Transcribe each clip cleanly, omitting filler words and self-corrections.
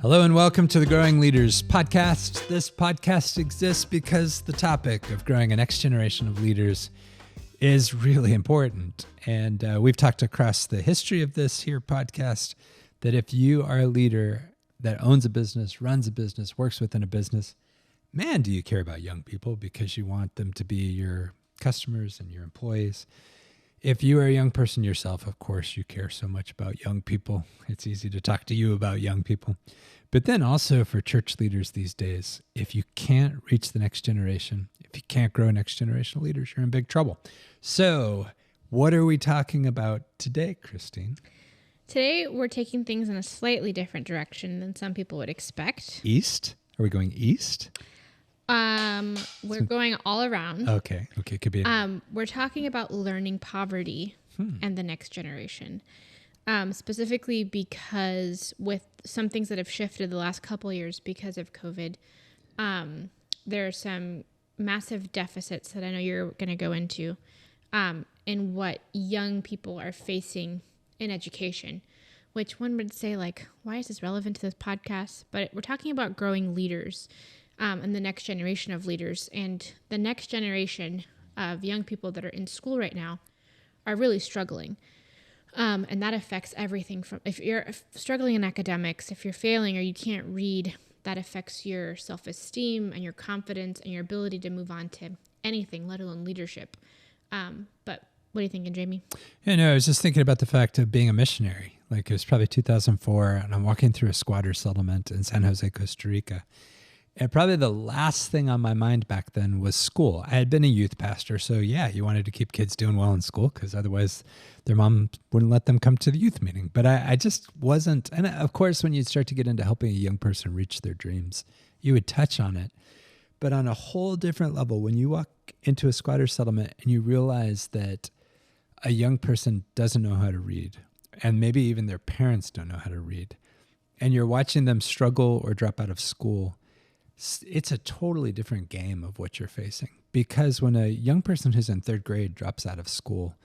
Hello and welcome to the Growing Leaders podcast. This podcast exists because the topic of growing a next generation of leaders is really important. And we've talked across the history of this here podcast that if you are a leader that owns a business, runs a business, works within a business, man, do you care about young people because you want them to be your customers and your employees. If you are a young person yourself, of course, you care so much about young people. It's easy to talk to you about young people. But then also for church leaders these days, if you can't reach the next generation, if you can't grow next generation of leaders, you're in big trouble. So what are we talking about today, Christine? Today, we're taking things in a slightly different direction than some people would expect. East? Are we going east? We're going all around. Okay, could be. We're talking about learning poverty and the next generation. Specifically because with some things that have shifted the last couple of years because of COVID, there are some massive deficits that I know you're going to go into in what young people are facing in education, which one would say, like, why is this relevant to this podcast? But we're talking about growing leaders and the next generation of leaders. And the next generation of young people that are in school right now are really struggling. And that affects everything from if you're struggling in academics, if you're failing or you can't read, that affects your self-esteem and your confidence and your ability to move on to anything, let alone leadership. But what are you thinking, Jamie? Yeah, no, I was just thinking about the fact of being a missionary. Like it was probably 2004 and I'm walking through a squatter settlement in San Jose, Costa Rica. And probably the last thing on my mind back then was school. I had been a youth pastor, so yeah, you wanted to keep kids doing well in school because otherwise their mom wouldn't let them come to the youth meeting. But I just wasn't, and of course when you start to get into helping a young person reach their dreams, you would touch on it. But on a whole different level, when you walk into a squatter settlement and you realize that a young person doesn't know how to read, and maybe even their parents don't know how to read, and you're watching them struggle or drop out of school, it's a totally different game of what you're facing. Because when a young person who's in third grade drops out of school,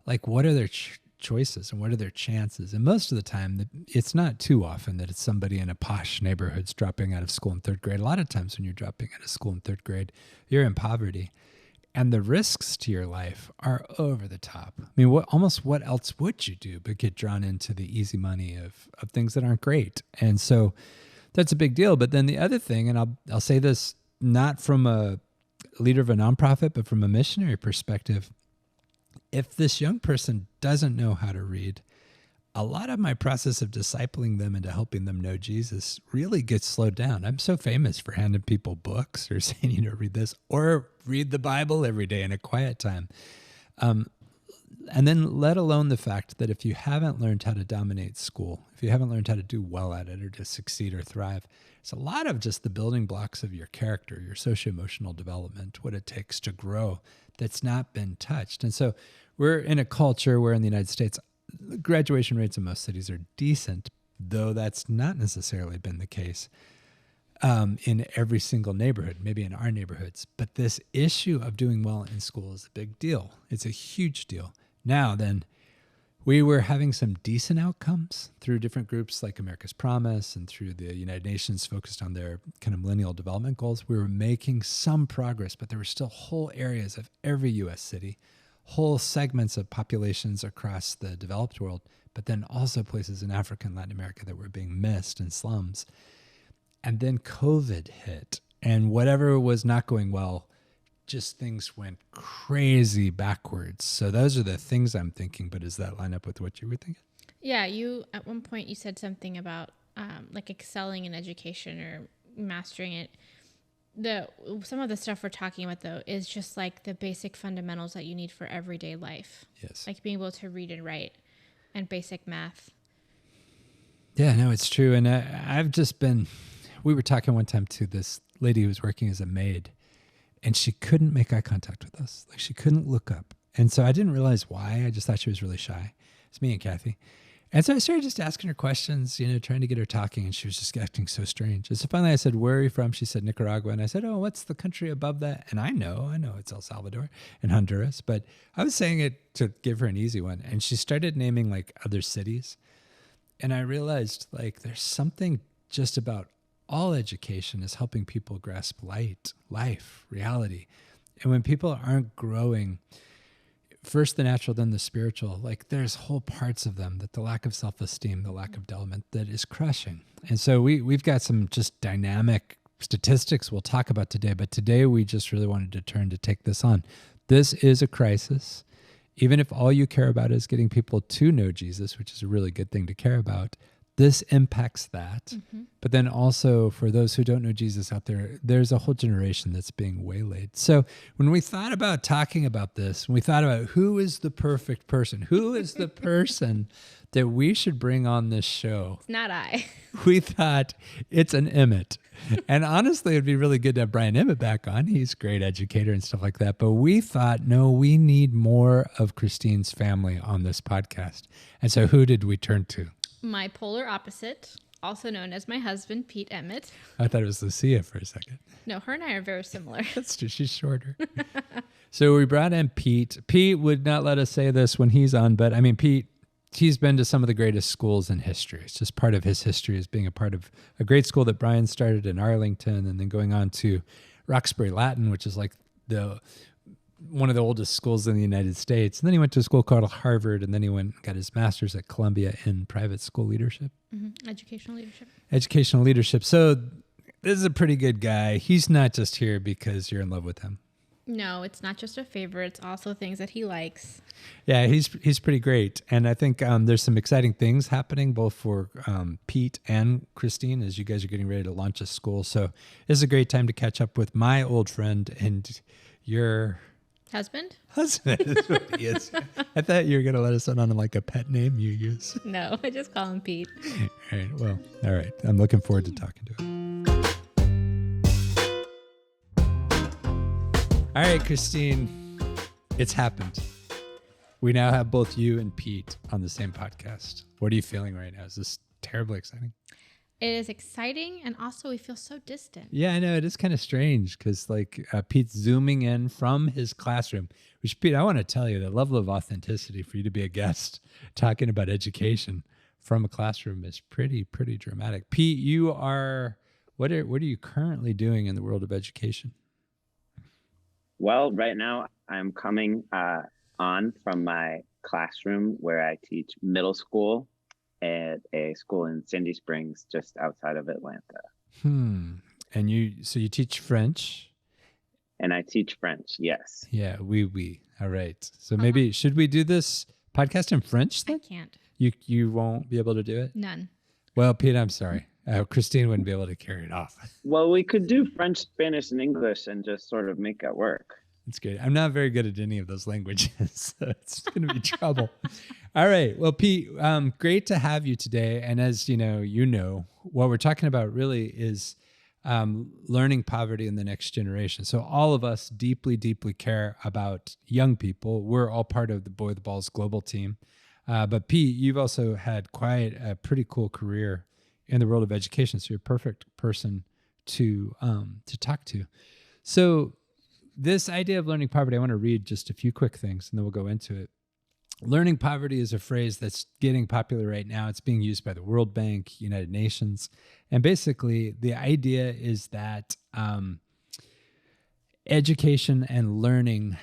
like what are their choices and what are their chances? And most of the time, it's not too often that it's somebody in a posh neighborhood's dropping out of school in third grade. A lot of times when you're dropping out of school in third grade, you're in poverty. And the risks to your life are over the top. I mean, what else would you do but get drawn into the easy money of things that aren't great? And so that's a big deal. But then the other thing, and I'll say this not from a leader of a nonprofit, but from a missionary perspective, if this young person doesn't know how to read, a lot of my process of discipling them into helping them know Jesus really gets slowed down. I'm so famous for handing people books or saying, read this or read the Bible every day in a quiet time. And then let alone the fact that if you haven't learned how to dominate school, if you haven't learned how to do well at it or to succeed or thrive, it's a lot of just the building blocks of your character, your socio-emotional development, what it takes to grow that's not been touched. And so we're in a culture where in the United States, graduation rates in most cities are decent, though that's not necessarily been the case in every single neighborhood, maybe in our neighborhoods. But this issue of doing well in school is a big deal. It's a huge deal. Now then, we were having some decent outcomes through different groups like America's Promise and through the United Nations focused on their kind of millennial development goals. We were making some progress, but there were still whole areas of every U.S. city, whole segments of populations across the developed world, but then also places in Africa and Latin America that were being missed in slums. And then COVID hit, and whatever was not going well, just things went crazy backwards. So those are the things I'm thinking, but does that line up with what you were thinking? Yeah, at one point you said something about like excelling in education or mastering it. Some of the stuff we're talking about, though, is just like the basic fundamentals that you need for everyday life. Yes. Like being able to read and write and basic math. Yeah, no, it's true. And we were talking one time to this lady who was working as a maid, and she couldn't make eye contact with us. Like she couldn't look up. And so I didn't realize why. I just thought she was really shy. It's me and Kathy. And so I started just asking her questions, trying to get her talking, and she was just acting so strange. And so finally I said, "Where are you from?" She said, "Nicaragua." And I said, "Oh, what's the country above that?" And I know it's El Salvador and Honduras, but I was saying it to give her an easy one. And she started naming like other cities. And I realized like there's something just about all education is helping people grasp light, life, reality. And when people aren't growing, first the natural, then the spiritual, like there's whole parts of them that the lack of self-esteem, the lack of development that is crushing. And so we've got some just dynamic statistics we'll talk about today, but today we just really wanted to turn to take this on. This is a crisis. Even if all you care about is getting people to know Jesus, which is a really good thing to care about, this impacts that. Mm-hmm. But then also for those who don't know Jesus out there, there's a whole generation that's being waylaid. So when we thought about talking about this, when we thought about who is the perfect person, who is the person that we should bring on this show? It's not I. We thought it's an Emmet. And honestly, it'd be really good to have Brian Emmet back on. He's a great educator and stuff like that. But we thought, no, we need more of Christine's family on this podcast. And so who did we turn to? My polar opposite, also known as my husband, Pete Emmet. I thought it was Lucia for a second. No, her and I are very similar. That's true. She's shorter. So we brought in Pete. Pete would not let us say this when he's on, but I mean, Pete, he's been to some of the greatest schools in history. It's just part of his history as being a part of a great school that Brian started in Arlington and then going on to Roxbury Latin, which is like one of the oldest schools in the United States. And then he went to a school called Harvard, and then he went and got his master's at Columbia in private school leadership. Mm-hmm. Educational leadership. Educational leadership. So this is a pretty good guy. He's not just here because you're in love with him. No, it's not just a favorite. It's also things that he likes. Yeah, he's pretty great. And I think there's some exciting things happening both for Pete and Christine as you guys are getting ready to launch a school. So this is a great time to catch up with my old friend and your... Husband is what he is. I thought you were going to let us in on like a pet name you use. No, I just call him Pete. All right. Well, all right. I'm looking forward to talking to him. All right, Christine, it's happened. We now have both you and Pete on the same podcast. What are you feeling right now? Is this terribly exciting? It is exciting, and also we feel so distant. Yeah, I know. It is kind of strange because like Pete's zooming in from his classroom, which, Pete, I want to tell you, the level of authenticity for you to be a guest talking about education from a classroom is pretty dramatic. Pete, you are, what are you currently doing in the world of education? Well, right now I'm coming on from my classroom where I teach middle school at a school in Sandy Springs, just outside of Atlanta. And you teach French? And I teach French, yes. Yeah, oui. All right. So maybe, should we do this podcast in French then? I can't. You won't be able to do it? None. Well, Pete, I'm sorry. Christine wouldn't be able to carry it off. Well, we could do French, Spanish, and English and just sort of make it work. That's great. I'm not very good at any of those languages, so it's going to be trouble. All right. Well, Pete, great to have you today. And as you know, what we're talking about really is learning poverty in the next generation. So all of us deeply care about young people. We're all part of the Boy the Balls global team. But Pete, you've also had quite a pretty cool career in the world of education. So you're a perfect person to talk to. So this idea of learning poverty, I want to read just a few quick things and then we'll go into it. Learning poverty is a phrase that's getting popular right now. It's being used by the World Bank, United Nations. And basically the idea is that education and learning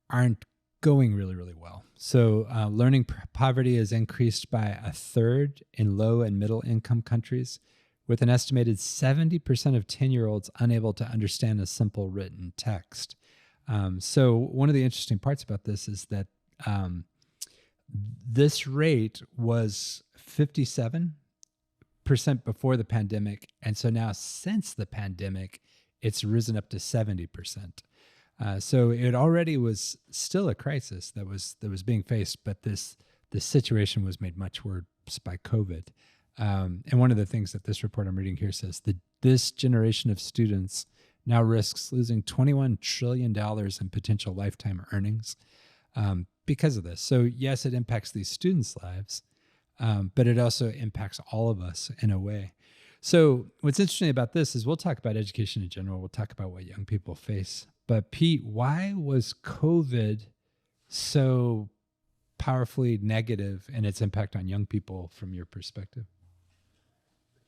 aren't going really well. So learning poverty has increased by 1/3 in low and middle income countries, with an estimated 70% of 10-year-olds unable to understand a simple written text. So one of the interesting parts about this is that this rate was 57% before the pandemic. And so now since the pandemic, it's risen up to 70%. So it already was still a crisis that was being faced, but this situation was made much worse by COVID. And one of the things that this report I'm reading here says that this generation of students now risks losing $21 trillion in potential lifetime earnings because of this. So yes, it impacts these students' lives, but it also impacts all of us in a way. So what's interesting about this is we'll talk about education in general. We'll talk about what young people face. But Pete, why was COVID so powerfully negative in its impact on young people from your perspective?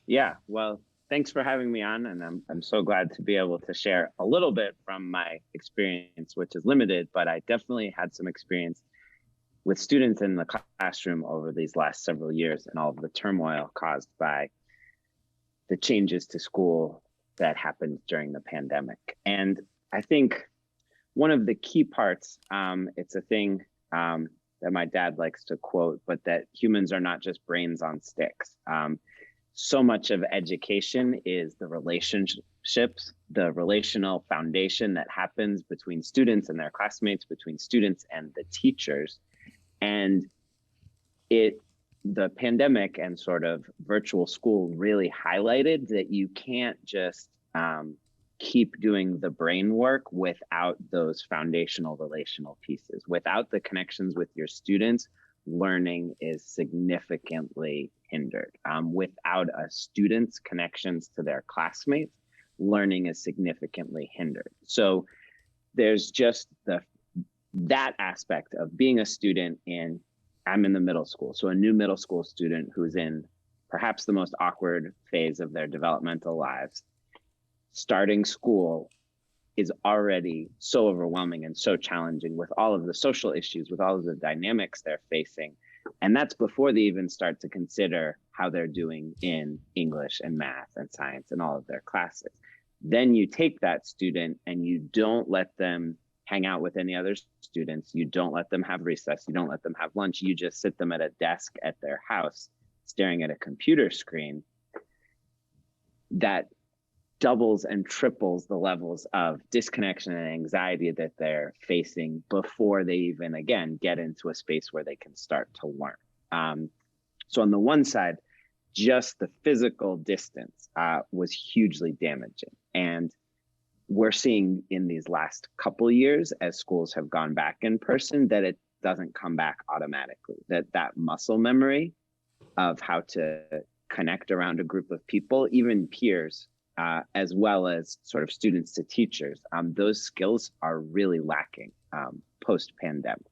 Yeah, well, thanks for having me on, and I'm so glad to be able to share a little bit from my experience, which is limited, but I definitely had some experience with students in the classroom over these last several years and all of the turmoil caused by the changes to school that happened during the pandemic. And I think one of the key parts, it's a thing that my dad likes to quote, but that humans are not just brains on sticks. So much of education is the relationships, the relational foundation that happens between students and their classmates, between students and the teachers. And the pandemic and sort of virtual school really highlighted that you can't just keep doing the brain work without those foundational relational pieces. Without the connections with your students, learning is significantly hindered. Without a student's connections to their classmates, learning is significantly hindered. So there's just that aspect of being a student I'm in the middle school. So a new middle school student who's in perhaps the most awkward phase of their developmental lives, starting school is already so overwhelming and so challenging with all of the social issues, with all of the dynamics they're facing. And that's before they even start to consider how they're doing in English and math and science and all of their classes. Then you take that student and you don't let them hang out with any other students. You don't let them have recess. You don't let them have lunch. You just sit them at a desk at their house, staring at a computer screen. That doubles and triples the levels of disconnection and anxiety that they're facing before they even, again, get into a space where they can start to learn. So on the one side, just the physical distance was hugely damaging. And we're seeing in these last couple years, as schools have gone back in person, that it doesn't come back automatically, that muscle memory of how to connect around a group of people, even peers, as well as sort of students to teachers, those skills are really lacking post-pandemic.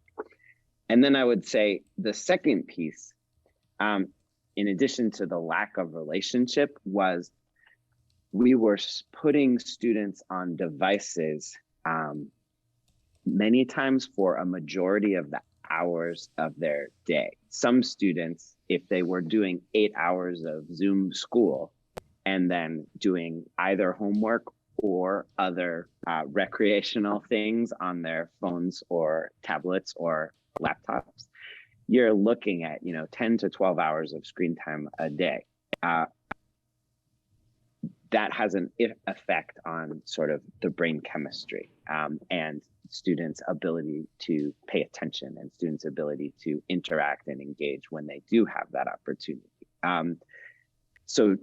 And then I would say the second piece, in addition to the lack of relationship, was we were putting students on devices many times for a majority of the hours of their day. Some students, if they were doing 8 hours of Zoom school and then doing either homework or other recreational things on their phones or tablets or laptops, you're looking at 10 to 12 hours of screen time a day. That has an effect on sort of the brain chemistry and students' ability to pay attention and students' ability to interact and engage when they do have that opportunity. So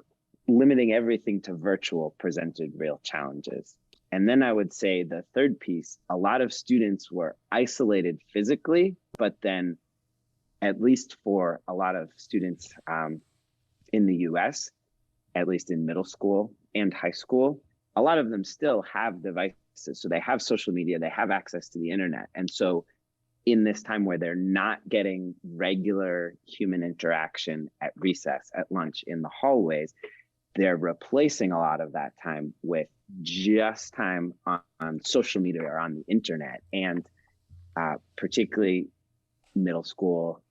limiting everything to virtual presented real challenges. And then I would say the third piece, a lot of students were isolated physically, but then at least for a lot of students in the US, at least in middle school and high school, a lot of them still have devices. So they have social media, they have access to the internet. And so in this time where they're not getting regular human interaction at recess, at lunch, in the hallways, they're replacing a lot of that time with just time on social media or on the internet. And particularly middle school,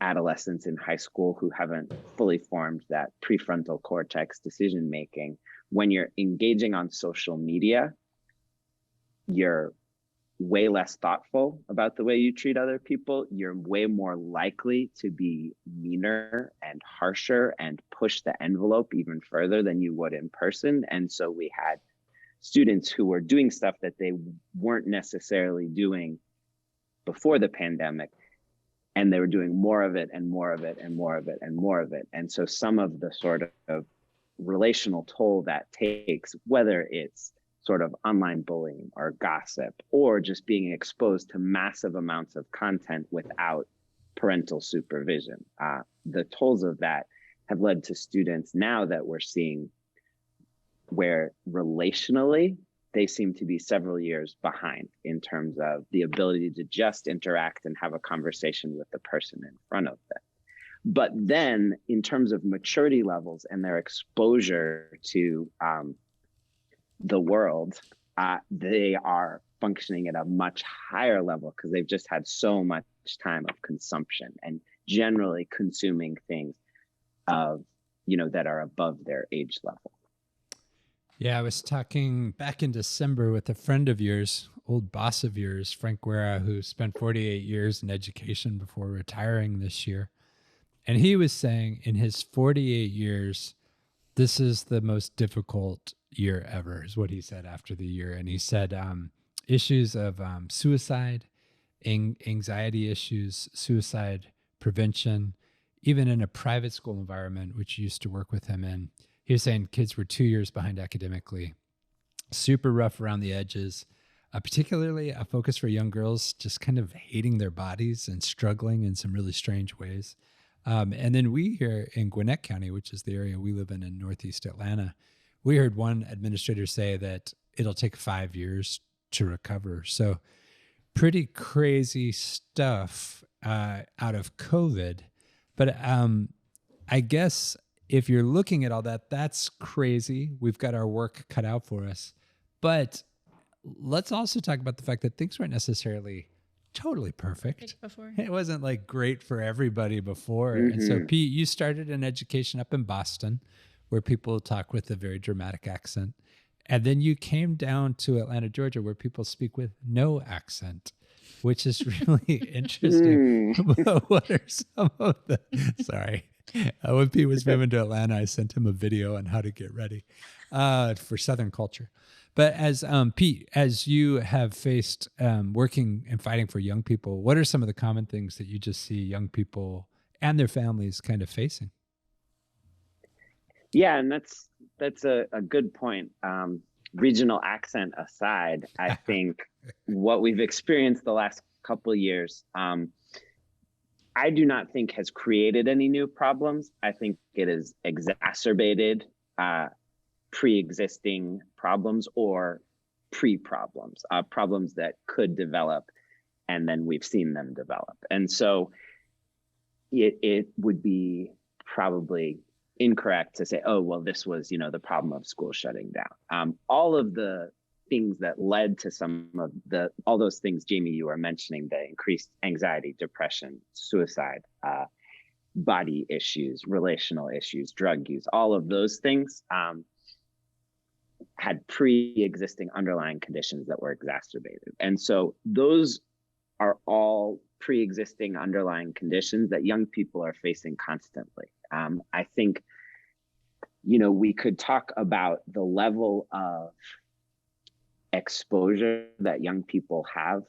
adolescents in high school who haven't fully formed that prefrontal cortex decision making. When you're engaging on social media, you're way less thoughtful about the way you treat other people. You're way more likely to be meaner and harsher and push the envelope even further than you would in person. And so we had students who were doing stuff that they weren't necessarily doing before the pandemic, and they were doing more of it and more of it and more of it and more of it. And so some of the sort of relational toll that takes, whether it's sort of online bullying or gossip, or just being exposed to massive amounts of content without parental supervision. The tolls of that have led to students now that we're seeing where relationally, they seem to be several years behind in terms of the ability to just interact and have a conversation with the person in front of them. But then in terms of maturity levels and their exposure to the world, they are functioning at a much higher level because they've just had so much time of consumption and generally consuming things that are above their age level. Yeah, I was talking back in December with a friend of yours, old boss of yours, Frank Guerra, who spent 48 years in education before retiring this year. And he was saying in his 48 years, this is the most difficult year ever, is what he said after the year. And he said issues of suicide, anxiety issues, suicide prevention, even in a private school environment, which you used to work with him in. He was saying kids were 2 years behind academically, super rough around the edges, particularly a focus for young girls, just kind of hating their bodies and struggling in some really strange ways. And then we here in Gwinnett County, which is the area we live in Northeast Atlanta, we heard one administrator say that it'll take 5 years to recover. So pretty crazy stuff out of COVID. But I guess if you're looking at all that, that's crazy. We've got our work cut out for us. But let's also talk about the fact that things weren't necessarily totally perfect. Before. It wasn't like great for everybody before. Mm-hmm. And so, Pete, you started an education up in Boston where people talk with a very dramatic accent. And then you came down to Atlanta, Georgia, where people speak with no accent, which is really interesting. What are some of the... Sorry. When Pete was moving to Atlanta, I sent him a video on how to get ready for Southern culture. But as Pete, as you have faced working and fighting for young people, what are some of the common things that you just see young people and their families kind of facing? Yeah, and that's a good point. Regional accent aside, I think what we've experienced the last couple of years, I do not think has created any new problems. I think it has exacerbated pre-existing problems or pre-problems, problems that could develop, and then we've seen them develop. And so it would be probably incorrect to say, oh, well, this was, the problem of school shutting down. All of the things that led to all those things, Jamie, you were mentioning, the increased anxiety, depression, suicide, body issues, relational issues, drug use, all of those things had pre-existing underlying conditions that were exacerbated. And so those are all pre-existing underlying conditions that young people are facing constantly. I think, we could talk about the level of exposure that young people have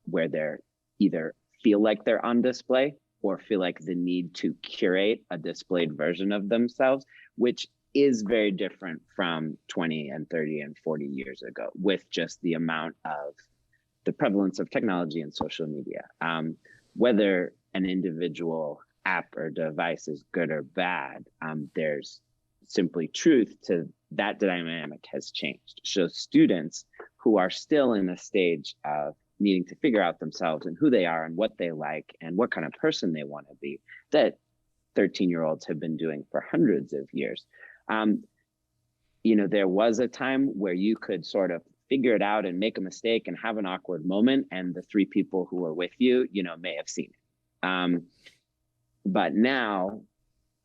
where they're either feel like they're on display or feel like the need to curate a displayed version of themselves, which is very different from 20 and 30 and 40 years ago, with just the amount of the prevalence of technology and social media. Whether an individual app or device is good or bad, there's simply truth to that dynamic has changed. So students who are still in a stage of needing to figure out themselves and who they are and what they like and what kind of person they want to be, that 13-year-olds have been doing for hundreds of years. There was a time where you could sort of figure it out and make a mistake and have an awkward moment, and the three people who were with you, may have seen it. But now,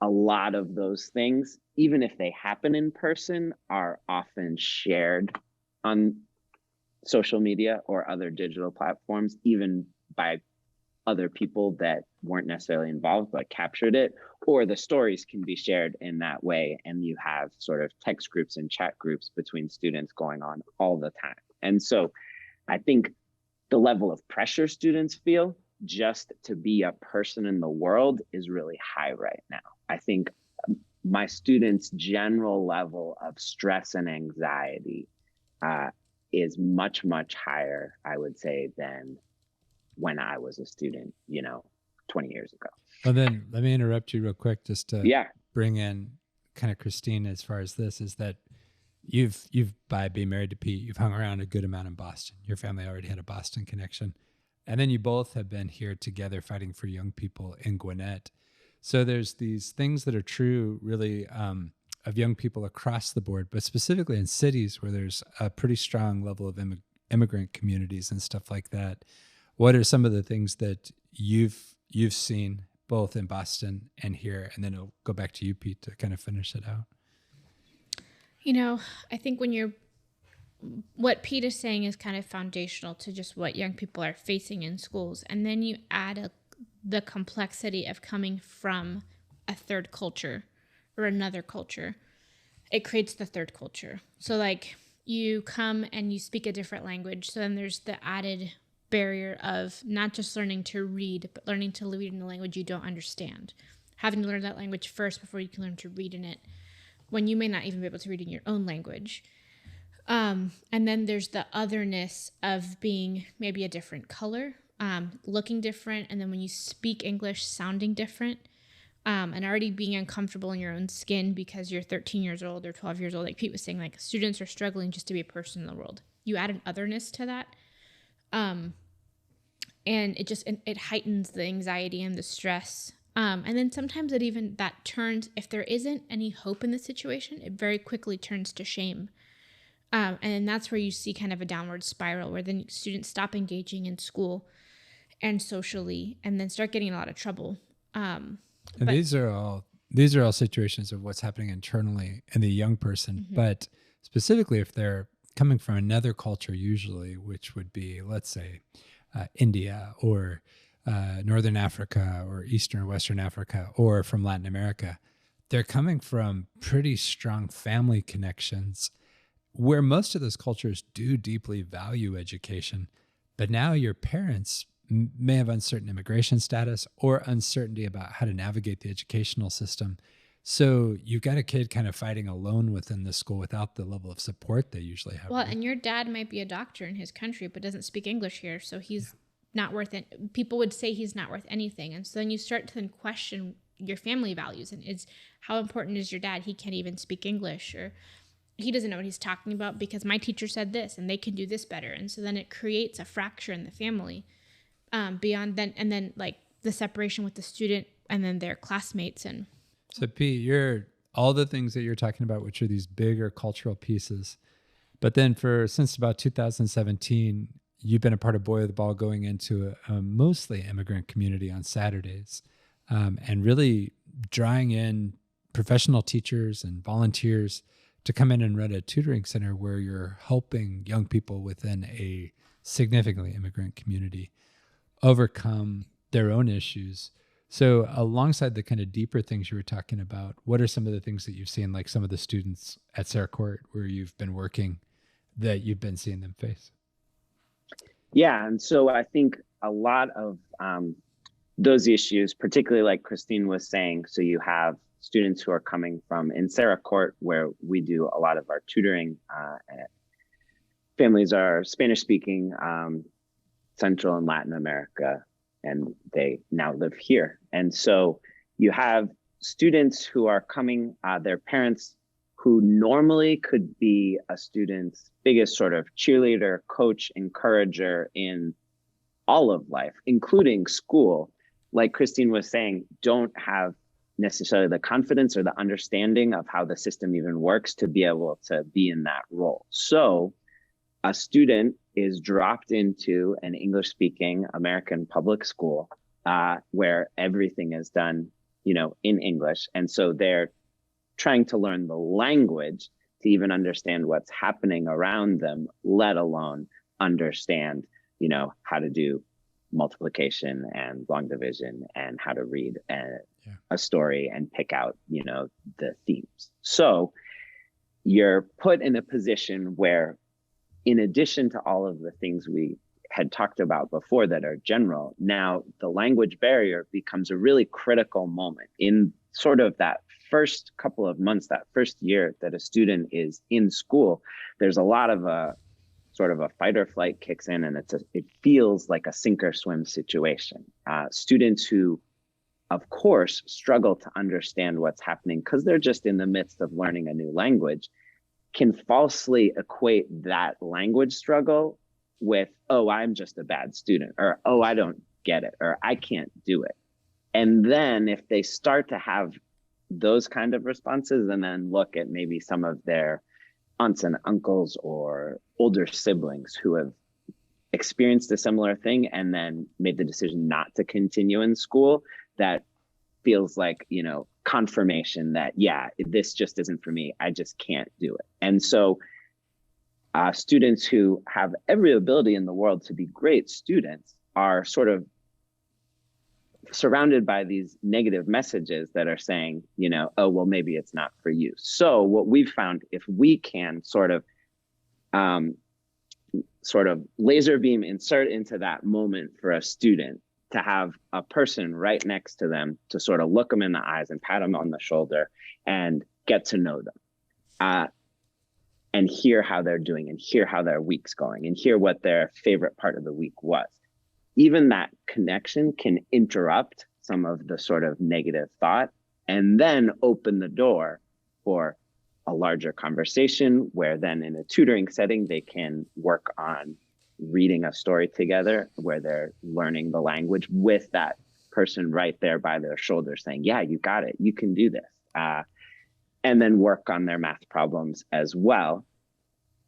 a lot of those things, even if they happen in person, are often shared on social media or other digital platforms, even by other people that weren't necessarily involved but captured it, or the stories can be shared in that way, and you have sort of text groups and chat groups between students going on all the time. And so I think the level of pressure students feel just to be a person in the world is really high right now. I think my students' general level of stress and anxiety is much, much higher, I would say, than when I was a student, 20 years ago. Well, then let me interrupt you real quick just to bring in kind of Christine as far as this is that you've by being married to Pete, you've hung around a good amount in Boston. Your family already had a Boston connection. And then you both have been here together fighting for young people in Gwinnett. So there's these things that are true really of young people across the board, but specifically in cities where there's a pretty strong level of immigrant communities and stuff like that. What are some of the things that you've seen both in Boston and here? And then it'll go back to you, Pete, to kind of finish it out. I think what Pete is saying is kind of foundational to just what young people are facing in schools. And then you add the complexity of coming from a third culture or another culture. It creates the third culture. So like you come and you speak a different language. So then there's the added barrier of not just learning to read, but learning to read in a language you don't understand. Having to learn that language first before you can learn to read in it, when you may not even be able to read in your own language. And then there's the otherness of being maybe a different color, looking different, and then when you speak English, sounding different, and already being uncomfortable in your own skin because you're 13 years old or 12 years old. Like Pete was saying, like students are struggling just to be a person in the world. You add an otherness to that, and it heightens the anxiety and the stress. And then sometimes that turns, if there isn't any hope in the situation, it very quickly turns to shame. And then that's where you see kind of a downward spiral where then students stop engaging in school and socially and then start getting in a lot of trouble. And these are all situations of what's happening internally in the young person, but specifically if they're coming from another culture, usually, which would be, let's say, India or Northern Africa or Eastern or Western Africa or from Latin America, they're coming from pretty strong family connections where most of those cultures do deeply value education. But now your parents may have uncertain immigration status or uncertainty about how to navigate the educational system. So you've got a kid kind of fighting alone within the school without the level of support they usually have. Well, and your dad might be a doctor in his country, but doesn't speak English here. So he's not worth it. People would say he's not worth anything. And so then you start to then question your family values. And how important is your dad? He can't even speak English, or he doesn't know what he's talking about because my teacher said this and they can do this better. And so then it creates a fracture in the family beyond then. And then like the separation with the student and then their classmates. And so Pete, you're all the things that you're talking about, which are these bigger cultural pieces. But then since about 2017, you've been a part of Boy with the Ball going into a mostly immigrant community on Saturdays, and really drawing in professional teachers and volunteers to come in and run a tutoring center where you're helping young people within a significantly immigrant community overcome their own issues. So alongside the kind of deeper things you were talking about, what are some of the things that you've seen, like some of the students at Sarah Court where you've been working, that you've been seeing them face? Yeah, and so I think a lot of those issues, particularly like Christine was saying, so you have students who are coming from in Sarah Court, where we do a lot of our tutoring. Families are Spanish speaking, Central and Latin America, and they now live here. And so you have students who are coming, their parents who normally could be a student's biggest sort of cheerleader, coach, encourager in all of life, including school, like Christine was saying, don't have necessarily the confidence or the understanding of how the system even works to be able to be in that role. So a student is dropped into an English-speaking American public school where everything is done, in English. And so they're trying to learn the language to even understand what's happening around them, let alone understand, how to do multiplication and long division and how to read a story and pick out, the themes. So you're put in a position where, in addition to all of the things we had talked about before that are general, now the language barrier becomes a really critical moment in sort of that first couple of months, that first year that a student is in school. There's a lot of sort of a fight or flight kicks in, and it feels like a sink or swim situation. Students who, of course, struggle to understand what's happening because they're just in the midst of learning a new language, can falsely equate that language struggle with, oh, I'm just a bad student, or, oh, I don't get it, or I can't do it. And then if they start to have those kind of responses, and then look at maybe some of their aunts and uncles or older siblings who have experienced a similar thing and then made the decision not to continue in school, that feels like, confirmation that, yeah, this just isn't for me. I just can't do it. And so students who have every ability in the world to be great students are sort of surrounded by these negative messages that are saying, oh, well, maybe it's not for you. So what we've found, if we can sort of laser beam insert into that moment for a student, to have a person right next to them to sort of look them in the eyes and pat them on the shoulder and get to know them, and hear how they're doing and hear how their week's going and hear what their favorite part of the week was. Even that connection can interrupt some of the sort of negative thought and then open the door for a larger conversation, where then in a tutoring setting, they can work on reading a story together, where they're learning the language with that person right there by their shoulder saying, yeah, you got it, you can do this. And then work on their math problems as well.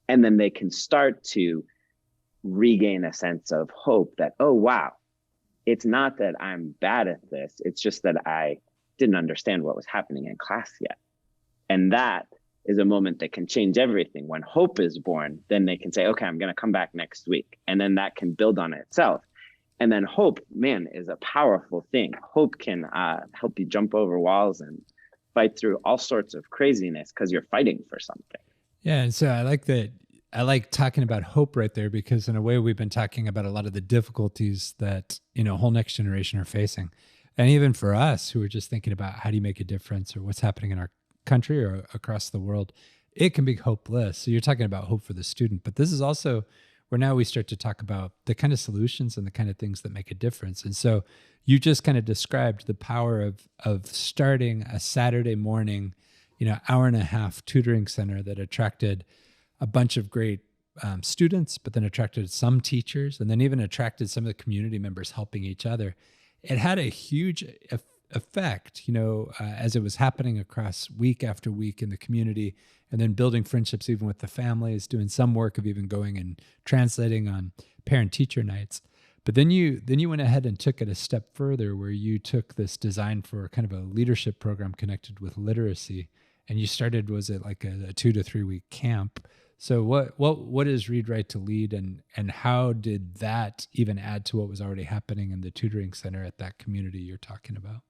And then they can start to regain a sense of hope that, oh, wow, it's not that I'm bad at this. It's just that I didn't understand what was happening in class yet. And that is a moment that can change everything. When hope is born, then they can say, okay, I'm going to come back next week. And then that can build on itself. And then hope, man, is a powerful thing. Hope can help you jump over walls and fight through all sorts of craziness because you're fighting for something. Yeah. And so I like that. I like talking about hope right there, because in a way we've been talking about a lot of the difficulties that, whole next generation are facing. And even for us who are just thinking about how do you make a difference or what's happening in our country or across the world, it can be hopeless. So you're talking about hope for the student, but this is also where now we start to talk about the kind of solutions and the kind of things that make a difference. And so you just kind of described the power of starting a Saturday morning, hour and a half tutoring center that attracted a bunch of great students, but then attracted some teachers, and then even attracted some of the community members helping each other. It had a huge effect, as it was happening across week after week in the community, and then building friendships even with the families, doing some work of even going and translating on parent-teacher nights. But then you went ahead and took it a step further, where you took this design for kind of a leadership program connected with literacy, and you started, was it like a 2 to 3 week camp? So what is Read Write to Lead, and how did that even add to what was already happening in the tutoring center at that community you're talking about?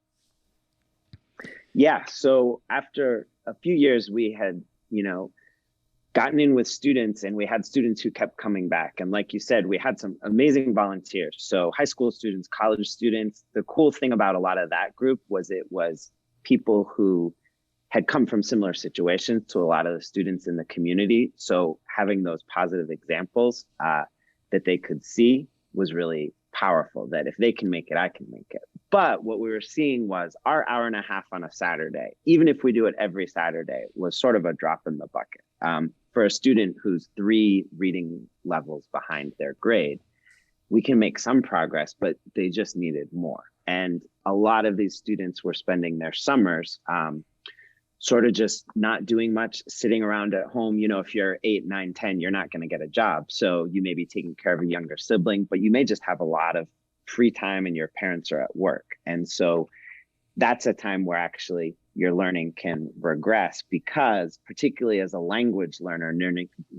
Yeah, so after a few years, we had, gotten in with students, and we had students who kept coming back. And like you said, we had some amazing volunteers. So high school students, college students. The cool thing about a lot of that group was it was people who had come from similar situations to a lot of the students in the community. So having those positive examples that they could see was really powerful, that if they can make it, I can make it. But what we were seeing was our hour and a half on a Saturday, even if we do it every Saturday, was sort of a drop in the bucket. For a student who's 3 reading levels behind their grade, we can make some progress, but they just needed more. And a lot of these students were spending their summers sort of just not doing much, sitting around at home. If you're 8, 9, 10, you're not going to get a job. So you may be taking care of a younger sibling, but you may just have a lot of free time and your parents are at work. And so that's a time where actually your learning can regress, because particularly as a language learner,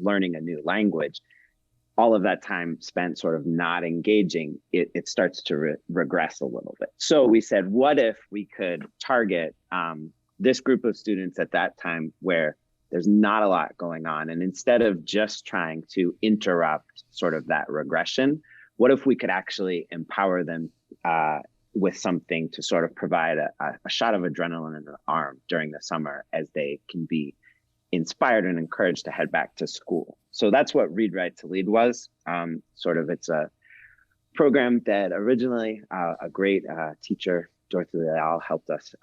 learning a new language, all of that time spent sort of not engaging, it starts to regress a little bit. So we said, what if we could target this group of students at that time where there's not a lot going on, and instead of just trying to interrupt sort of that regression, what if we could actually empower them with something to sort of provide a shot of adrenaline in the arm during the summer, as they can be inspired and encouraged to head back to school. So that's what Read Write to Lead was. It's a program that originally a great teacher, Dorothy Leal, helped us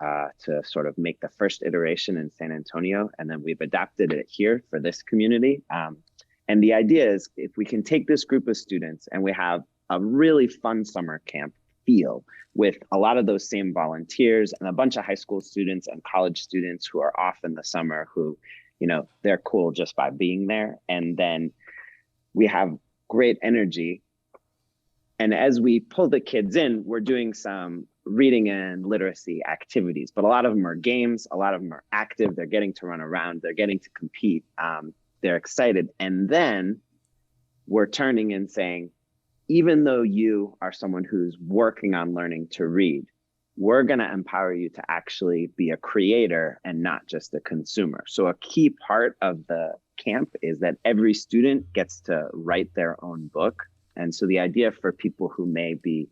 to sort of make the first iteration in San Antonio, and then we've adapted it here for this community. And the idea is, if we can take this group of students and we have a really fun summer camp feel with a lot of those same volunteers and a bunch of high school students and college students who are off in the summer who, they're cool just by being there. And then we have great energy. And as we pull the kids in, we're doing some reading and literacy activities, but a lot of them are games. A lot of them are active. They're getting to run around. They're getting to compete. They're excited. And then we're turning and saying, even though you are someone who's working on learning to read, we're going to empower you to actually be a creator and not just a consumer. So a key part of the camp is that every student gets to write their own book. And so the idea for people who may be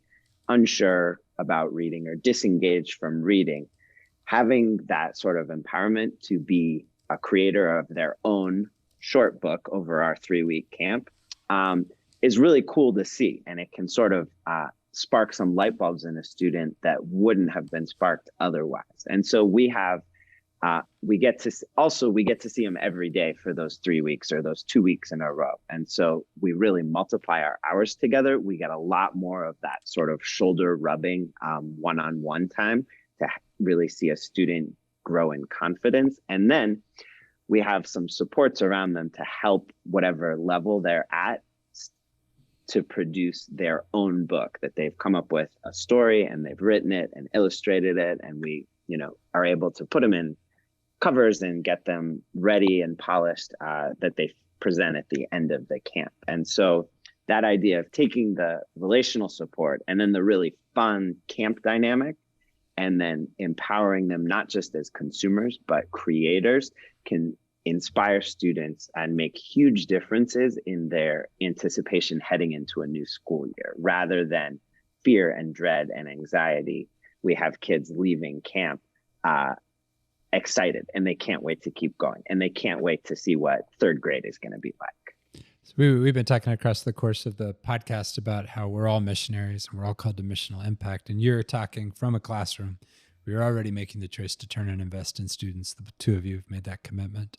unsure about reading or disengaged from reading, having that sort of empowerment to be a creator of their own short book over our 3-week camp is really cool to see. And it can sort of spark some light bulbs in a student that wouldn't have been sparked otherwise. And so we have, we get to see them every day for those 3 weeks or those 2 weeks in a row. And so we really multiply our hours together. We get a lot more of that sort of shoulder rubbing, one-on-one time to really see a student grow in confidence. And then we have some supports around them to help whatever level they're at to produce their own book, that they've come up with a story and they've written it and illustrated it. And we, are able to put them in covers and get them ready and polished that they present at the end of the camp. And so that idea of taking the relational support and then the really fun camp dynamic and then empowering them not just as consumers, but creators can inspire students and make huge differences in their anticipation heading into a new school year. Rather than fear and dread and anxiety, we have kids leaving camp excited, and they can't wait to keep going, and they can't wait to see what third grade is going to be like. So we've been talking across the course of the podcast about how we're all missionaries and we're all called to missional impact. And you're talking from a classroom. We're already making the choice to turn and invest in students. The two of you have made that commitment.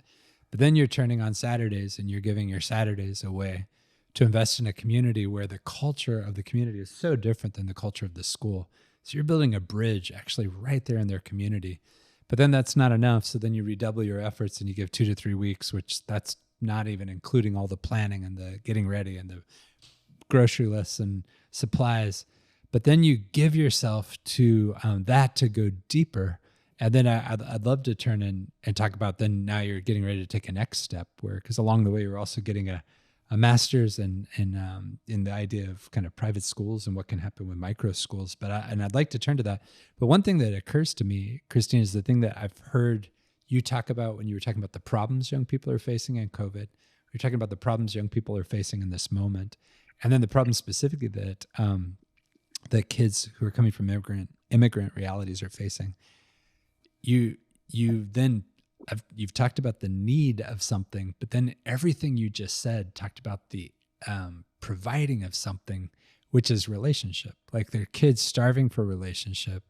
But then you're turning on Saturdays and you're giving your Saturdays away to invest in a community where the culture of the community is so different than the culture of the school. So you're building a bridge actually right there in their community. But then that's not enough. So then you redouble your efforts and you give 2 to 3 weeks, which that's not even including all the planning and the getting ready and the grocery lists and supplies. But then you give yourself to that to go deeper. And then I'd love to turn and talk about then now you're getting ready to take a next step because along the way you're also getting a master's in the idea of kind of private schools and what can happen with micro schools. But I'd like to turn to that. But one thing that occurs to me, Christine, is the thing that I've heard you talk about when you were talking about the problems young people are facing in COVID. You're talking about the problems young people are facing in this moment. And then the problems specifically that that kids who are coming from immigrant realities are facing. You've talked about the need of something, but then everything you just said talked about the providing of something, which is relationship. Like their kids starving for relationship,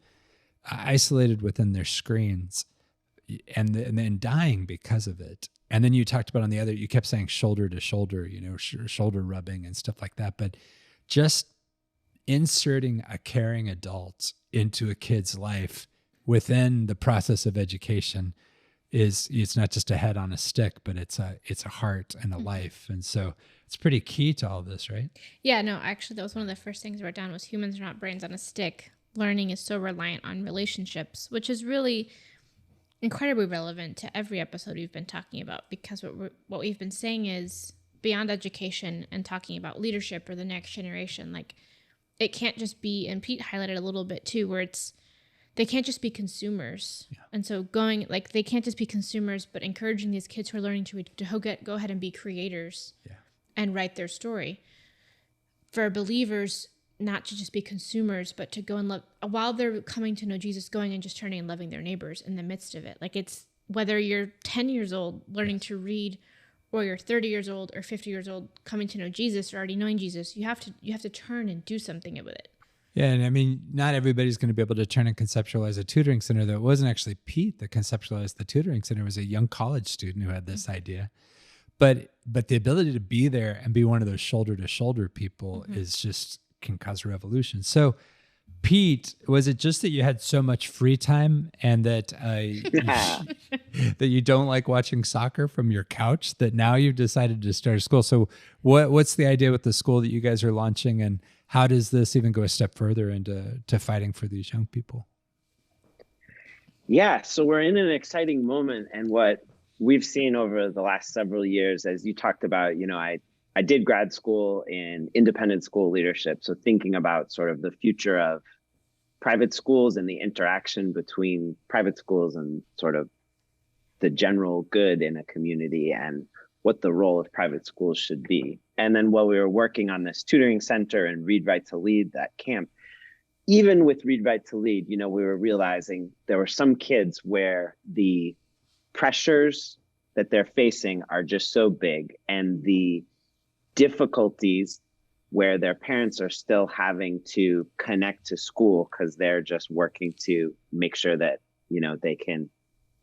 isolated within their screens, and then dying because of it. And then you talked about on the other, you kept saying shoulder to shoulder, shoulder rubbing and stuff like that. But just inserting a caring adult into a kid's life within the process of education it's not just a head on a stick, but it's a heart and a life. And so it's pretty key to all this, right? Yeah, no, actually that was one of the first things I wrote down was humans are not brains on a stick. Learning is so reliant on relationships, which is really incredibly relevant to every episode we've been talking about, because what we've been saying is beyond education and talking about leadership or the next generation, like it can't just be, and Pete highlighted a little bit too, where they can't just be consumers. Yeah. And so they can't just be consumers, but encouraging these kids who are learning to read to go ahead and be creators and write their story. For believers, not to just be consumers, but to go and love, while they're coming to know Jesus, going and just turning and loving their neighbors in the midst of it. Like it's, whether you're 10 years old learning to read, or you're 30 years old or 50 years old coming to know Jesus or already knowing Jesus, you have to turn and do something with it. Yeah, and I mean, not everybody's going to be able to turn and conceptualize a tutoring center. That wasn't actually Pete that conceptualized the tutoring center. It was a young college student who had this idea. But the ability to be there and be one of those shoulder to shoulder people is just can cause a revolution. So Pete, was it just that you had so much free time and that that you don't like watching soccer from your couch that now you've decided to start a school? So what's the idea with the school that you guys are launching, and how does this even go a step further into fighting for these young people? Yeah, so we're in an exciting moment, and what we've seen over the last several years, as you talked about, I did grad school in independent school leadership, so thinking about sort of the future of private schools and the interaction between private schools and sort of the general good in a community and what the role of private schools should be. And then while we were working on this tutoring center and Read Write to Lead, that camp, even with Read Write to Lead, we were realizing there were some kids where the pressures that they're facing are just so big, and the difficulties where their parents are still having to connect to school because they're just working to make sure that, they can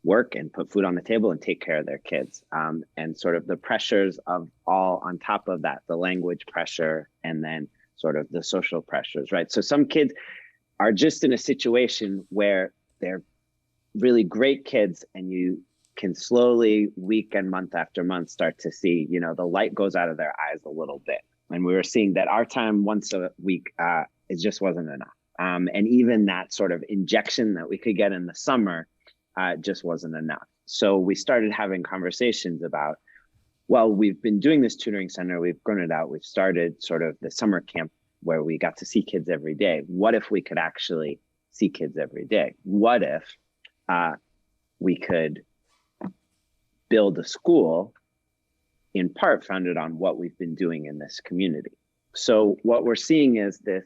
work and put food on the table and take care of their kids. And sort of the pressures of all on top of that, the language pressure, and then sort of the social pressures, right? So some kids are just in a situation where they're really great kids, and you can slowly, week and month after month, start to see, the light goes out of their eyes a little bit. And we were seeing that our time once a week, it just wasn't enough. And even that sort of injection that we could get in the summer just wasn't enough. So we started having conversations about, well, we've been doing this tutoring center, we've grown it out, we've started sort of the summer camp where we got to see kids every day. What if we could actually see kids every day? What if we could build a school in part founded on what we've been doing in this community? So what we're seeing is this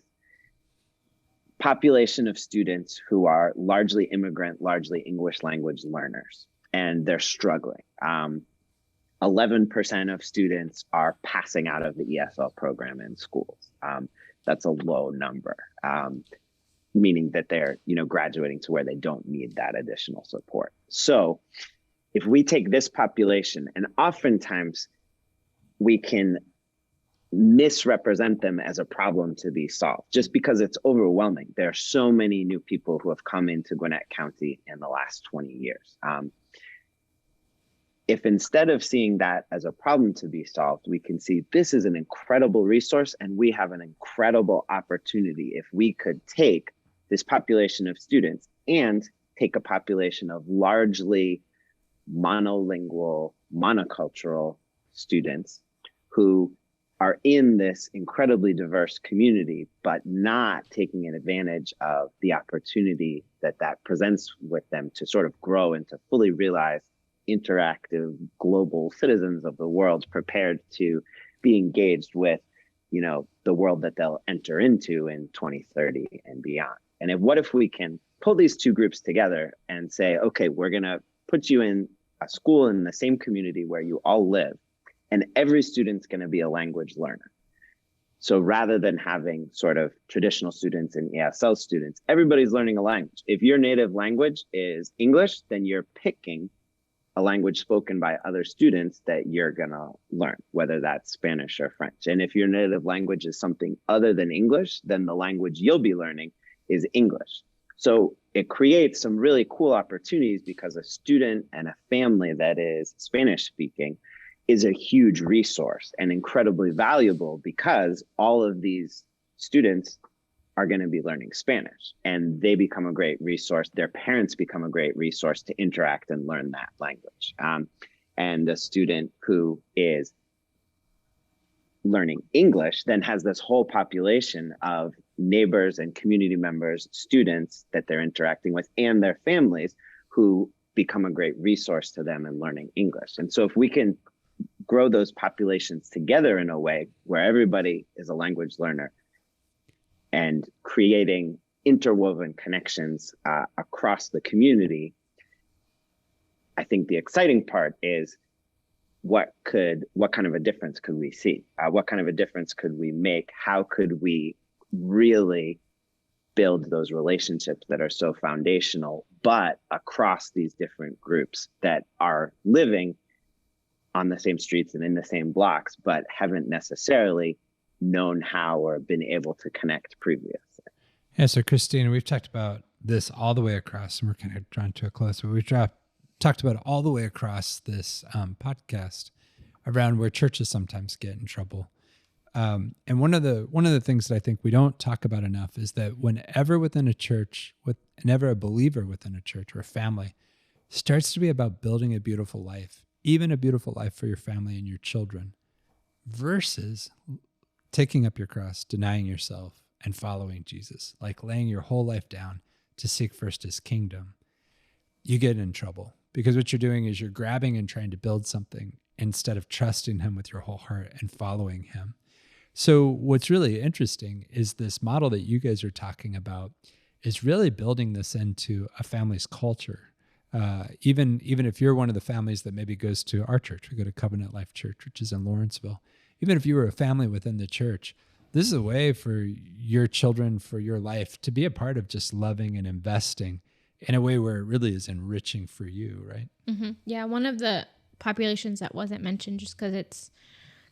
population of students who are largely immigrant, largely English language learners, and they're struggling. 11% of students are passing out of the ESL program in schools. That's a low number, meaning that they're, graduating to where they don't need that additional support. So if we take this population, and oftentimes we can misrepresent them as a problem to be solved just because it's overwhelming. There are so many new people who have come into Gwinnett County in the last 20 years. If instead of seeing that as a problem to be solved, we can see this is an incredible resource, and we have an incredible opportunity if we could take this population of students and take a population of largely monolingual, monocultural students who are in this incredibly diverse community, but not taking advantage of the opportunity that presents with them to sort of grow and to fully realize interactive global citizens of the world, prepared to be engaged with, the world that they'll enter into in 2030 and beyond. And what if we can pull these two groups together and say, okay, we're going to put you in a school in the same community where you all live, and every student's going to be a language learner. So rather than having sort of traditional students and ESL students, everybody's learning a language. If your native language is English, then you're picking a language spoken by other students that you're going to learn, whether that's Spanish or French. And if your native language is something other than English, then the language you'll be learning is English. So it creates some really cool opportunities, because a student and a family that is Spanish speaking is a huge resource and incredibly valuable, because all of these students are going to be learning Spanish, and they become a great resource. Their parents become a great resource to interact and learn that language. And a student who is learning English then has this whole population of neighbors and community members, students that they're interacting with, and their families who become a great resource to them in learning English. And so if we can grow those populations together in a way where everybody is a language learner, and creating interwoven connections across the community, I think the exciting part is what kind of a difference could we see? What kind of a difference could we make? How could we really build those relationships that are so foundational, but across these different groups that are living on the same streets and in the same blocks, but haven't necessarily known how or been able to connect previously? Yeah, so Christina, we've talked about this all the way across, and we're kind of drawing to a close, but we've talked about it all the way across this podcast around where churches sometimes get in trouble. And one of the things that I think we don't talk about enough is that whenever within a church, whenever a believer within a church or a family starts to be about building a beautiful life, even a beautiful life for your family and your children, versus taking up your cross, denying yourself, and following Jesus, like laying your whole life down to seek first his kingdom, you get in trouble, because what you're doing is you're grabbing and trying to build something instead of trusting him with your whole heart and following him. So what's really interesting is this model that you guys are talking about is really building this into a family's culture. Even if you're one of the families that maybe goes to our church, we go to Covenant Life Church, which is in Lawrenceville. Even if you were a family within the church, this is a way for your children, for your life, to be a part of just loving and investing in a way where it really is enriching for you, right? Mm-hmm. Yeah, one of the populations that wasn't mentioned, just because it's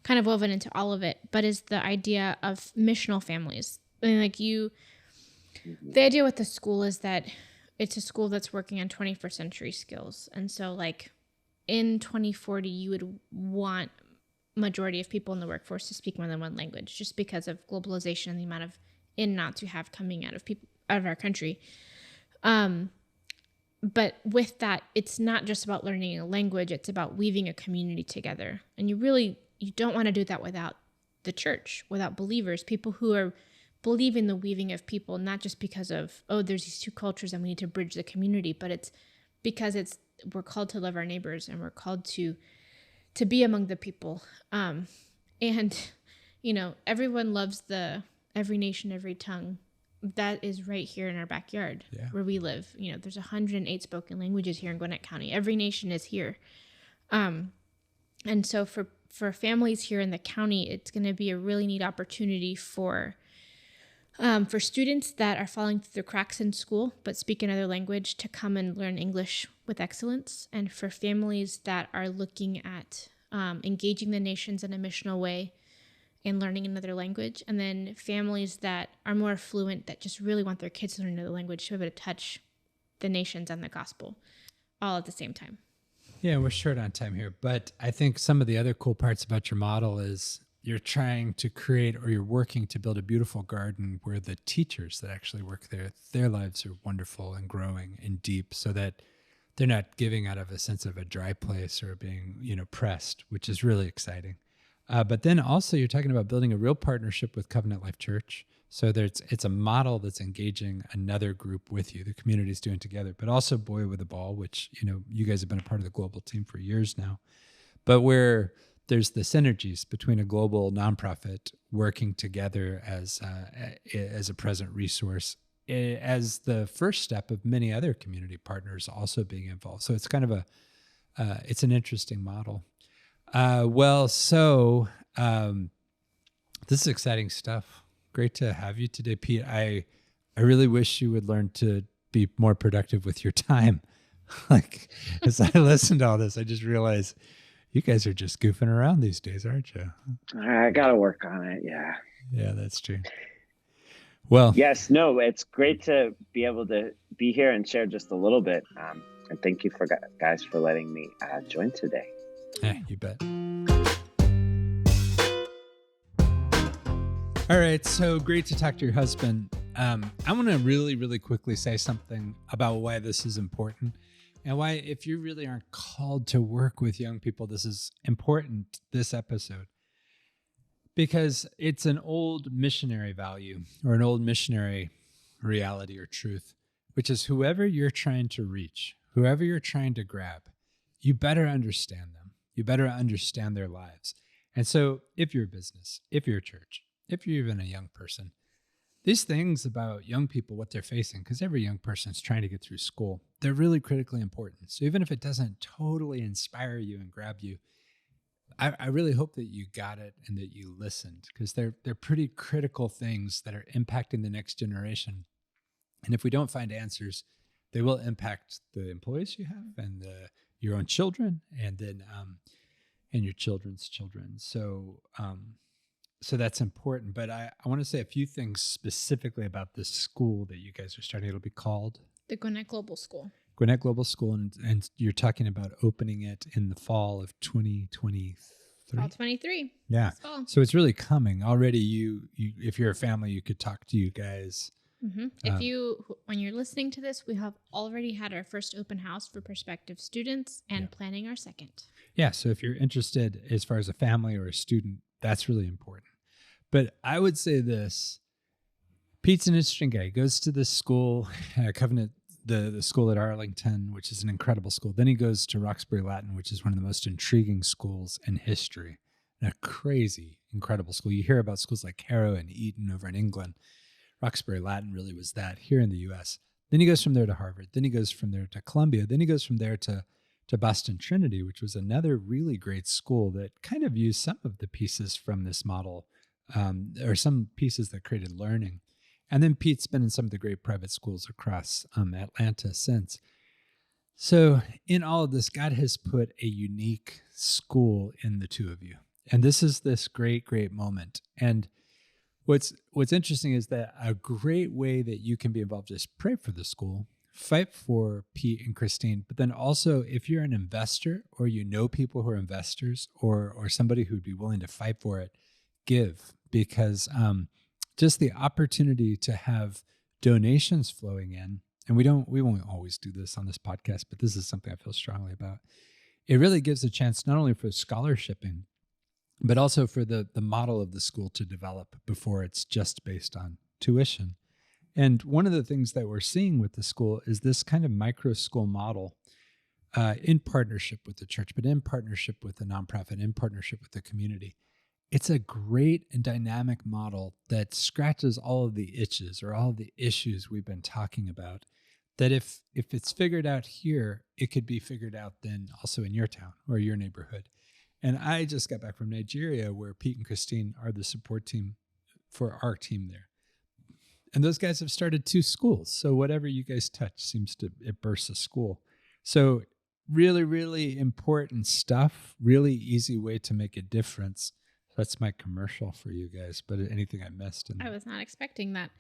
kind of woven into all of it, but is the idea of missional families. And the idea with the school is that it's a school that's working on 21st century skills. And so like in 2040, you would want majority of people in the workforce to speak more than one language, just because of globalization and the amount of in and outs we have coming out of people out of our country. But with that, it's not just about learning a language, it's about weaving a community together. And you don't want to do that without the church, without believers, people who are believing the weaving of people, not just because of, there's these two cultures and we need to bridge the community, but it's because we're called to love our neighbors and we're called to be among the people. And, everyone loves every nation, every tongue. That is right here in our backyard where we live. There's 108 spoken languages here in Gwinnett County. Every nation is here. And so for families here in the county, it's going to be a really neat opportunity for students that are falling through the cracks in school but speak another language to come and learn English with excellence, and for families that are looking at engaging the nations in a missional way and learning another language, and then families that are more fluent that just really want their kids to learn another language to be able to touch the nations and the gospel all at the same time. Yeah, we're short on time here, but I think some of the other cool parts about your model is you're trying to create, or you're working to build, a beautiful garden where the teachers that actually work there, their lives are wonderful and growing and deep, so that they're not giving out of a sense of a dry place or being, pressed, which is really exciting. But then also you're talking about building a real partnership with Covenant Life Church. So it's a model that's engaging another group with you, the community's doing together, but also Boy with a Ball, which, you guys have been a part of the global team for years now, but where there's the synergies between a global nonprofit working together as a present resource, as the first step of many other community partners also being involved. So it's kind of it's an interesting model. This is exciting stuff. Great to have you today, Pete. I really wish you would learn to be more productive with your time. Like, as I listen to all this, I just realize you guys are just goofing around these days, aren't you? I got to work on it. Yeah. Yeah, that's true. Well, yes, no, it's great to be able to be here and share just a little bit. And thank you guys for letting me join today. Yeah, you bet. All right, so great to talk to your husband. I want to really, really quickly say something about why this is important, and why, if you really aren't called to work with young people, this is important, this episode. Because it's an old missionary value, or an old missionary reality or truth, which is whoever you're trying to reach, whoever you're trying to grab, you better understand them. You better understand their lives. And so if you're a business, if you're a church, if you're even a young person, these things about young people, what they're facing, because every young person is trying to get through school, they're really critically important. So even if it doesn't totally inspire you and grab you, I really hope that you got it and that you listened, because they're pretty critical things that are impacting the next generation. And if we don't find answers, they will impact the employees you have and your own children, and then and your children's children. So So that's important. But I want to say a few things specifically about this school that you guys are starting. It'll be called The Gwinnett Global School. Gwinnett Global School, and you're talking about opening it in the fall of 2023. Fall 23. Yeah. This fall. So it's really coming already. You, if you're a family, you could talk to you guys. If when you're listening to this, we have already had our first open house for prospective students and planning our second. Yeah. So if you're interested as far as a family or a student, that's really important. But I would say this, Pete's an interesting guy. He goes to this school, Covenant, the school at Arlington, which is an incredible school. Then he goes to Roxbury Latin, which is one of the most intriguing schools in history. And a crazy, incredible school. You hear about schools like Harrow and Eton over in England. Roxbury Latin really was that here in the U.S. Then he goes from there to Harvard. Then he goes from there to Columbia. Then he goes from there to Boston Trinity, which was another really great school that kind of used some of the pieces from this model, or some pieces that created learning. And then Pete's been in some of the great private schools across Atlanta since. So in all of this, God has put a unique school in the two of you. And this is this great, great moment. And what's interesting is that a great way that you can be involved is pray for the school, fight for Pete and Christine, but then also if you're an investor or you know people who are investors or somebody who'd be willing to fight for it, give, because just the opportunity to have donations flowing in, and we won't always do this on this podcast, but this is something I feel strongly about. It really gives a chance not only for scholarshiping, but also for the model of the school to develop before it's just based on tuition. And one of the things that we're seeing with the school is this kind of micro school model in partnership with the church, but in partnership with the nonprofit, in partnership with the community. It's a great and dynamic model that scratches all of the itches or all of the issues we've been talking about, that if it's figured out here, it could be figured out then also in your town or your neighborhood. And I just got back from Nigeria where Pete and Christine are the support team for our team there. And those guys have started 2 schools. So whatever you guys touch it bursts a school. So really, really important stuff, really easy way to make a difference. That's my commercial for you guys, but anything I missed? I was not expecting that.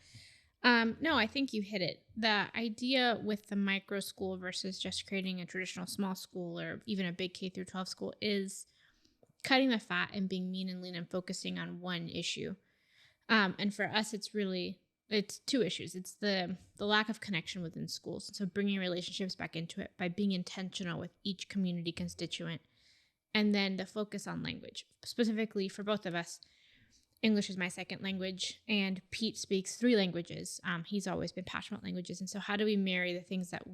No, I think you hit it. The idea with the micro school versus just creating a traditional small school or even a big K through 12 school is cutting the fat and being mean and lean and focusing on one issue. And for us, it's 2 issues. It's the lack of connection within schools. So bringing relationships back into it by being intentional with each community constituent. And then the focus on language. Specifically for both of us, English is my second language, and Pete speaks 3 languages. He's always been passionate about languages. And so how do we marry the things that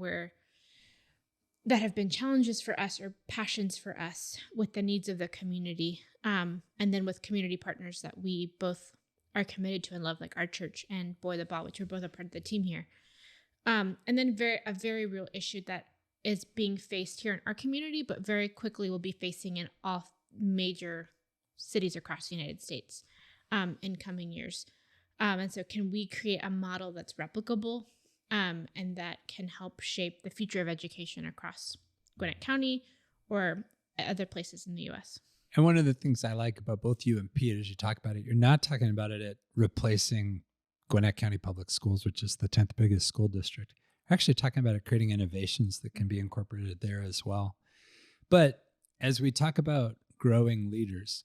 have been challenges for us or passions for us with the needs of the community, and then with community partners that we both are committed to and love, like our church and Boy the Ball, which we're both a part of the team here. And then a very real issue that is being faced here in our community, but very quickly will be facing in all major cities across the United States in coming years. And so can we create a model that's replicable and that can help shape the future of education across Gwinnett County or other places in the U.S.? And one of the things I like about both you and Pete as you talk about it, you're not talking about it at replacing Gwinnett County Public Schools, which is the 10th biggest school district. We're actually talking about it creating innovations that can be incorporated there as well. But as we talk about growing leaders,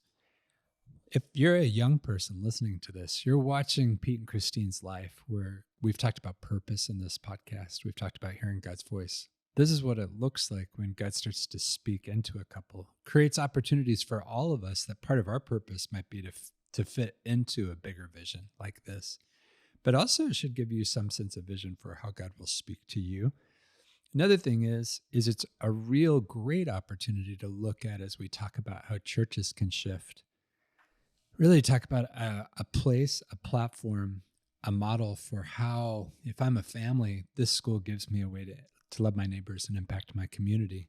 if you're a young person listening to this, you're watching Pete and Christine's life where we've talked about purpose in this podcast. We've talked about hearing God's voice. This is what it looks like when God starts to speak into a couple, creates opportunities for all of us that part of our purpose might be to fit into a bigger vision like this. But also it should give you some sense of vision for how God will speak to you. Another thing is it's a real great opportunity to look at as we talk about how churches can shift. Really talk about a place, a platform, a model for how, if I'm a family, this school gives me a way to love my neighbors and impact my community.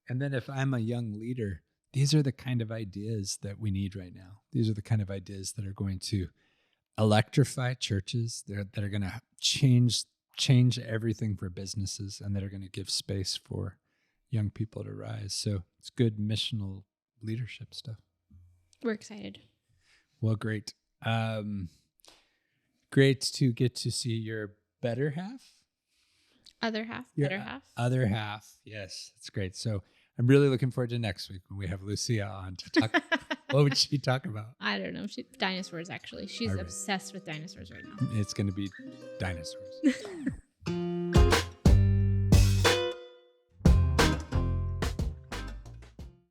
And then if I'm a young leader, these are the kind of ideas that we need right now. These are the kind of ideas that are going to electrify churches, that are going to change everything for businesses, and that are going to give space for young people to rise. So it's good missional leadership stuff. We're excited. Well, great. Great to get to see your better half. Other half, Your better half. Other half. Yes, that's great. So I'm really looking forward to next week when we have Lucia on to talk. What would she talk about? I don't know. Dinosaurs, actually. She's All right. obsessed with dinosaurs right now. It's going to be dinosaurs.